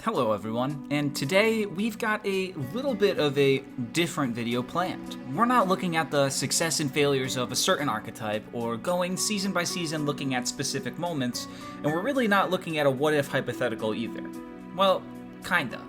Hello everyone, and today we've got a little bit of a different video planned. We're not looking at the success and failures of a certain archetype or going season by season looking at specific moments, and we're really not looking at a what-if hypothetical either. Well, kinda.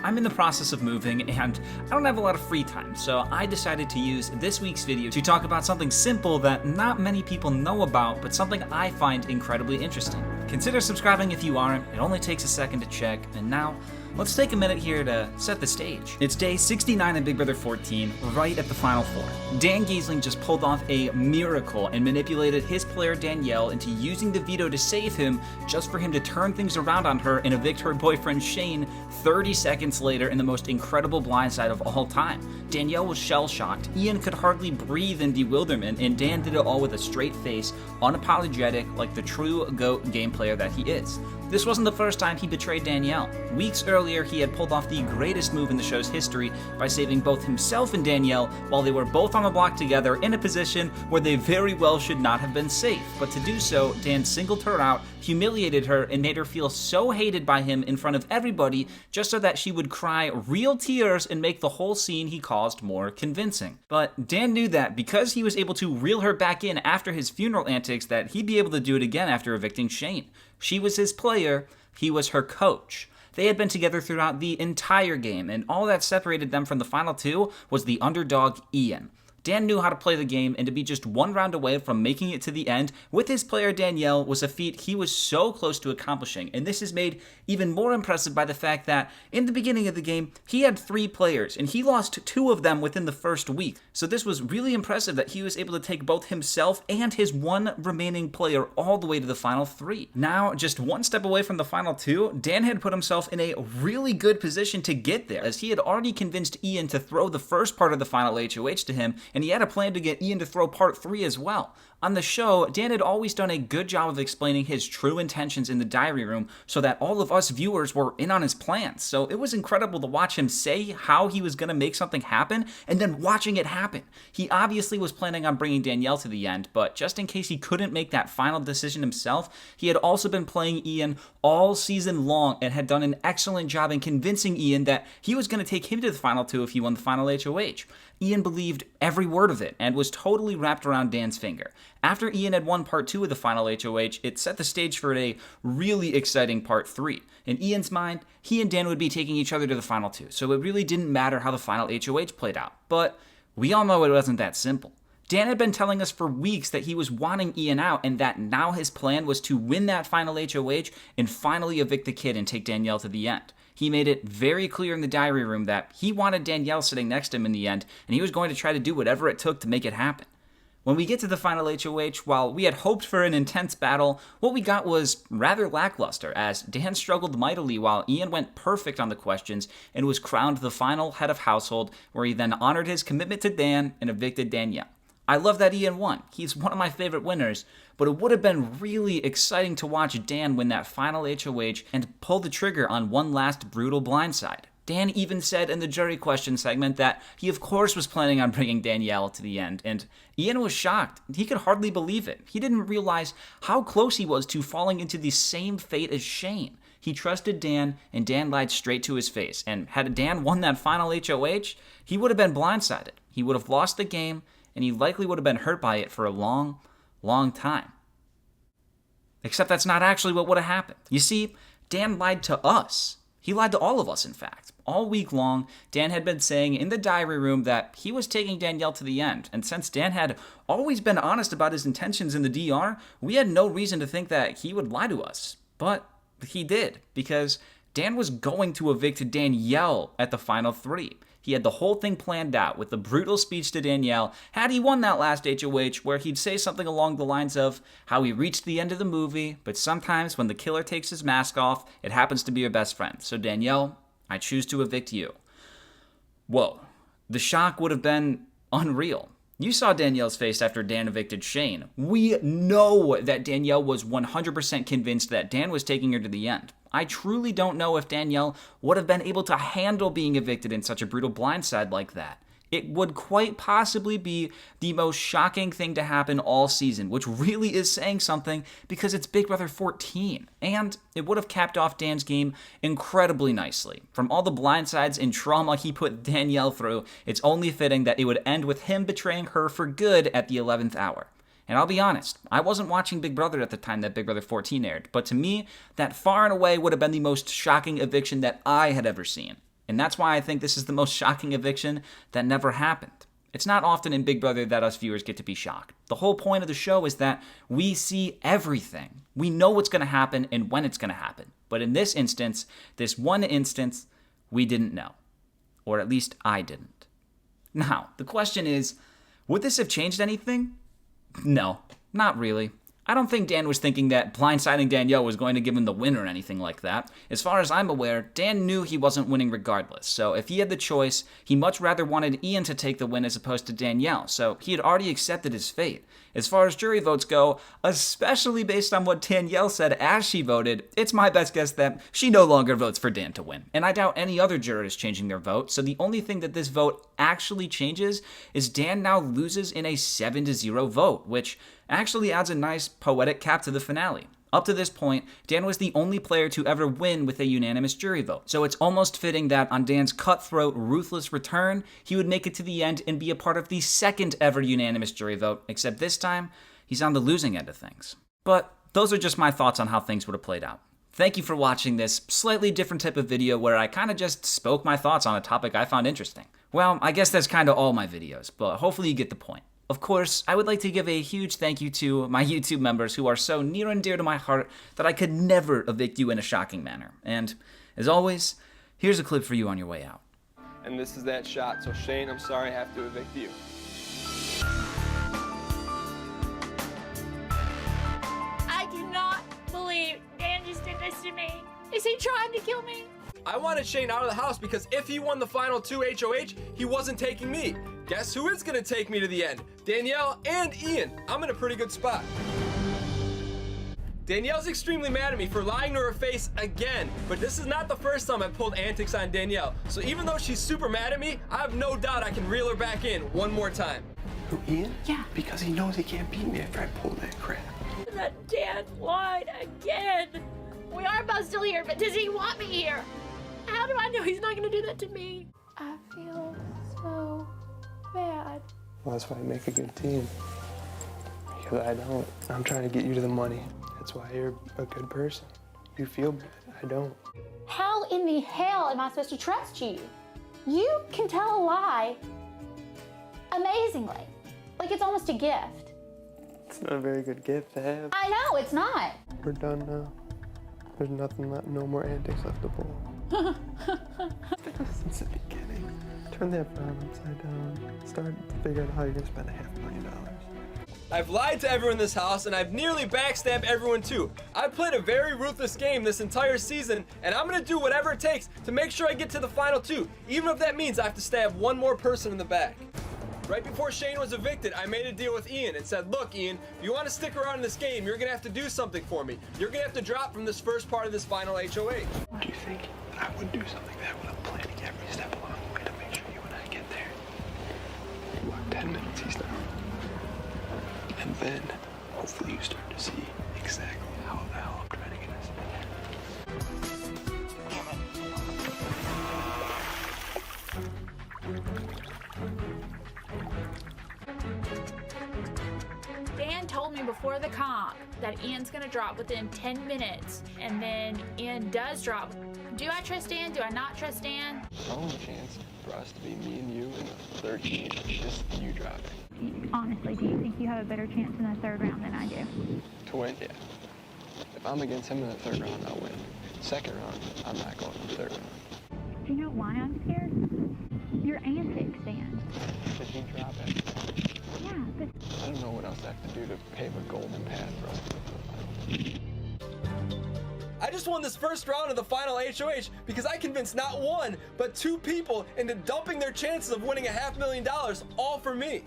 I'm in the process of moving and I don't have a lot of free time, so I decided to use this week's video to talk about something simple that not many people know about, but something I find incredibly interesting. Consider subscribing if you aren't, it only takes a second to check, and now, let's take a minute here to set the stage. It's day 69 in Big Brother 14, right at the Final Four. Dan Giesling just pulled off a miracle and manipulated his player Danielle into using the veto to save him just for him to turn things around on her and evict her boyfriend Shane 30 seconds later in the most incredible blindside of all time. Danielle was shell-shocked, Ian could hardly breathe in bewilderment, and Dan did it all with a straight face, unapologetic, like the true GOAT game player that he is. This wasn't the first time he betrayed Danielle. Weeks earlier, he had pulled off the greatest move in the show's history by saving both himself and Danielle while they were both on the block together in a position where they very well should not have been safe. But to do so, Dan singled her out, humiliated her, and made her feel so hated by him in front of everybody just so that she would cry real tears and make the whole scene he caused more convincing. But Dan knew that because he was able to reel her back in after his funeral antics, that he'd be able to do it again after evicting Shane. She was his player, he was her coach. They had been together throughout the entire game, and all that separated them from the final two was the underdog Ian. Dan knew how to play the game, and to be just one round away from making it to the end with his player Danielle was a feat he was so close to accomplishing, and this is made even more impressive by the fact that in the beginning of the game, he had 3 players, and he lost 2 of them within the first week. So this was really impressive that he was able to take both himself and his one remaining player all the way to the final 3. Now, just one step away from the final 2, Dan had put himself in a really good position to get there, as he had already convinced Ian to throw the first part of the final HOH to him, and he had a plan to get Ian to throw part 3 as well. On the show, Dan had always done a good job of explaining his true intentions in the diary room so that all of us viewers were in on his plans. So it was incredible to watch him say how he was going to make something happen and then watching it happen. He obviously was planning on bringing Danielle to the end, but just in case he couldn't make that final decision himself, he had also been playing Ian all season long and had done an excellent job in convincing Ian that he was going to take him to the final 2 if he won the final HOH. Ian believed every word of it and was totally wrapped around Dan's finger. After Ian had won part 2 of the final HOH, it set the stage for a really exciting part 3. In Ian's mind, he and Dan would be taking each other to the final 2, so it really didn't matter how the final HOH played out. But we all know it wasn't that simple. Dan had been telling us for weeks that he was wanting Ian out and that now his plan was to win that final HOH and finally evict the kid and take Danielle to the end. He made it very clear in the diary room that he wanted Danielle sitting next to him in the end, and he was going to try to do whatever it took to make it happen. When we get to the final HOH, while we had hoped for an intense battle, what we got was rather lackluster, as Dan struggled mightily while Ian went perfect on the questions and was crowned the final head of household, where he then honored his commitment to Dan and evicted Danielle. I love that Ian won. He's one of my favorite winners, but it would have been really exciting to watch Dan win that final HOH and pull the trigger on one last brutal blindside. Dan even said in the jury question segment that he of course was planning on bringing Danielle to the end, and Ian was shocked. He could hardly believe it. He didn't realize how close he was to falling into the same fate as Shane. He trusted Dan, and Dan lied straight to his face, and had Dan won that final HOH, he would have been blindsided. He would have lost the game, and he likely would have been hurt by it for a long, long time. Except that's not actually what would have happened. You see, Dan lied to us. He lied to all of us, in fact. All week long, Dan had been saying in the diary room that he was taking Danielle to the end, and since Dan had always been honest about his intentions in the DR, we had no reason to think that he would lie to us. But he did, because Dan was going to evict Danielle at the final 3. He had the whole thing planned out with the brutal speech to Danielle had he won that last HOH, where he'd say something along the lines of how he reached the end of the movie, but sometimes when the killer takes his mask off, it happens to be your best friend. So Danielle, I choose to evict you. Whoa, the shock would have been unreal. You saw Danielle's face after Dan evicted Shane. We know that Danielle was 100% convinced that Dan was taking her to the end. I truly don't know if Danielle would have been able to handle being evicted in such a brutal blindside like that. It would quite possibly be the most shocking thing to happen all season, which really is saying something because it's Big Brother 14. And it would have capped off Dan's game incredibly nicely. From all the blindsides and trauma he put Danielle through, it's only fitting that it would end with him betraying her for good at the 11th hour. And I'll be honest, I wasn't watching Big Brother at the time that Big Brother 14 aired, but to me, that far and away would have been the most shocking eviction that I had ever seen. And that's why I think this is the most shocking eviction that never happened. It's not often in Big Brother that us viewers get to be shocked. The whole point of the show is that we see everything. We know what's going to happen and when it's going to happen. But in this instance, this one instance, we didn't know. Or at least I didn't. Now, the question is, would this have changed anything? No, not really. I don't think Dan was thinking that blindsiding Danielle was going to give him the win or anything like that. As far as I'm aware, Dan knew he wasn't winning regardless, so if he had the choice, he much rather wanted Ian to take the win as opposed to Danielle, so he had already accepted his fate. As far as jury votes go, especially based on what Danielle said as she voted, it's my best guess that she no longer votes for Dan to win. And I doubt any other juror is changing their vote, so the only thing that this vote actually changes is Dan now loses in a 7-0 vote, which actually adds a nice poetic cap to the finale. Up to this point, Dan was the only player to ever win with a unanimous jury vote, so it's almost fitting that on Dan's cutthroat, ruthless return, he would make it to the end and be a part of the second ever unanimous jury vote, except this time, he's on the losing end of things. But those are just my thoughts on how things would have played out. Thank you for watching this slightly different type of video where I kind of just spoke my thoughts on a topic I found interesting. Well, I guess that's kind of all my videos, but hopefully you get the point. Of course, I would like to give a huge thank you to my YouTube members who are so near and dear to my heart that I could never evict you in a shocking manner. And, as always, here's a clip for you on your way out. And this is that shot, so Shane, I'm sorry I have to evict you. I cannot believe Dan just did this to me. Is he trying to kill me? I wanted Shane out of the house because if he won the final 2 HOH, he wasn't taking me. Guess who is gonna take me to the end? Danielle and Ian. I'm in a pretty good spot. Danielle's extremely mad at me for lying to her face again, but this is not the first time I pulled antics on Danielle. So even though she's super mad at me, I have no doubt I can reel her back in one more time. Who, Ian? Yeah. Because he knows he can't beat me after I pull that crap. That Dan lied again. We are both still here, but does he want me here? How do I know he's not gonna do that to me? I feel so bad. Well, that's why I make a good team. Because I don't. I'm trying to get you to the money. That's why you're a good person. You feel bad. I don't. How in the hell am I supposed to trust you? You can tell a lie amazingly. Like it's almost a gift. It's not a very good gift to have. I know, it's not. We're done now. There's nothing left, no more antics left to pull. Since the beginning. Turn that frown upside down. Start figuring out how you're gonna spend $500,000. I've lied to everyone in this house, and I've nearly backstabbed everyone too. I've played a very ruthless game this entire season, and I'm gonna do whatever it takes to make sure I get to the final 2, even if that means I have to stab one more person in the back. Right before Shane was evicted, I made a deal with Ian and said, look, Ian, if you want to stick around in this game, you're gonna have to do something for me. You're gonna have to drop from this first part of this final HOH. Do you think I would do something like that without planning every step along the way to make sure you and I get there? What, 10 minutes he's down. And then, hopefully you start to see exactly how the hell I'm trying to get us. Dan told me before the comp that Ian's gonna drop within 10 minutes, and then Ian does drop. Do I trust Dan? Do I not trust Dan? Only chance for us to be me and you in the third game, just you dropping. Honestly, do you think you have a better chance in the third round than I do? To win, yeah. If I'm against him in the third round, I'll win. Second round, I'm not going to the third round. Do you know why I'm scared? Your antics, Dan. Did he drop it? Yeah, but I don't know what else I have to do to pave a golden path for us to go to the final. I just won this first round of the final HOH because I convinced not one, but 2 people into dumping their chances of winning $500,000 all for me.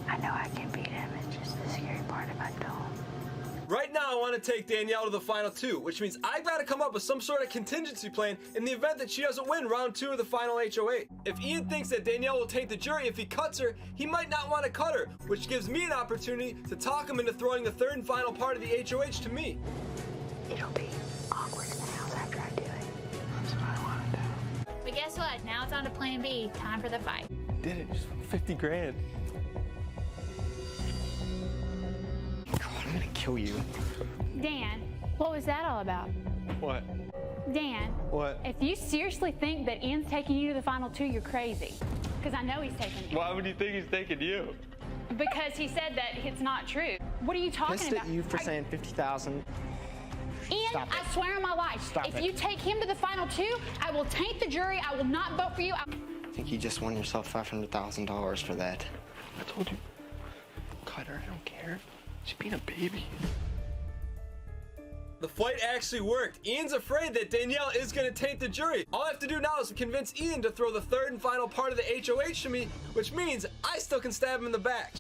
I know I can beat him. It's just the scary part if I don't. Right now, I want to take Danielle to the final 2, which means I've got to come up with some sort of contingency plan in the event that she doesn't win round 2 of the final HOH. If Ian thinks that Danielle will taint the jury if he cuts her, he might not want to cut her, which gives me an opportunity to talk him into throwing the 3rd and final part of the HOH to me. It'll be awkward in the house after I do it. That's what I want to do. But guess what? Now it's on to plan B. Time for the fight. Did it, just 50 grand. God, I'm gonna kill you. Dan, what was that all about? What? Dan, What? if you seriously think that Ian's taking you to the final 2, you're crazy. Because I know he's taking you. Why would you think he's taking you? Because he said that it's not true. What are you talking Pissed about? at you for saying 50,000. Ian, Stop it. I swear on my life, Stop if it. you take him to the final 2, I will taint the jury. I will not vote for you. I think you just won yourself $500,000 for that. I told you. Cut her, I don't care. She's being a baby. The fight actually worked. Ian's afraid that Danielle is going to taint the jury. All I have to do now is convince Ian to throw the 3rd and final part of the HOH to me, which means I still can stab him in the back.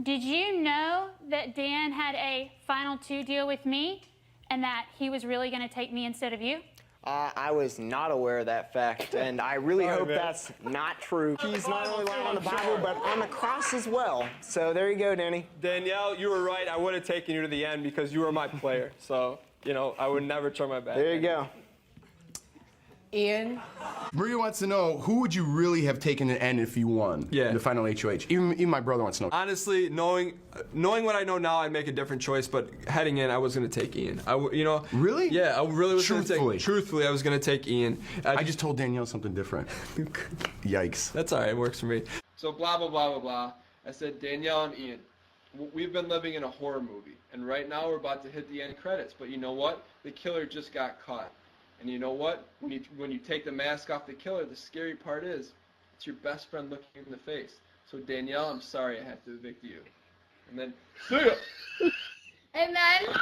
Did you know that Dan had a final 2 deal with me and that he was really going to take me instead of you? I was not aware of that fact, and I really Sorry, hope man. that's not true. He's not only lying on the Bible, but on the cross as well. So there you go, Danny. Danielle, you were right. I would have taken you to the end because you were my player. So, you know, I would never turn my back. There you go. Ian? Maria wants to know, who would you really have taken an end if you won in the final HOH? Even my brother wants to know. Honestly, knowing what I know now, I'd make a different choice. But heading in, I was gonna take Ian. You know. Really? Yeah, I really was Truthfully? gonna take. Truthfully, I was gonna take Ian. I just told Danielle something different. Yikes. That's all right. It works for me. So blah blah blah blah blah. I said Danielle and Ian. We've been living in a horror movie, and right now we're about to hit the end credits. But you know what? The killer just got caught. And you know what? When you take the mask off the killer, the scary part is it's your best friend looking you in the face. So Danielle, I'm sorry I have to evict you. And then see ya. And then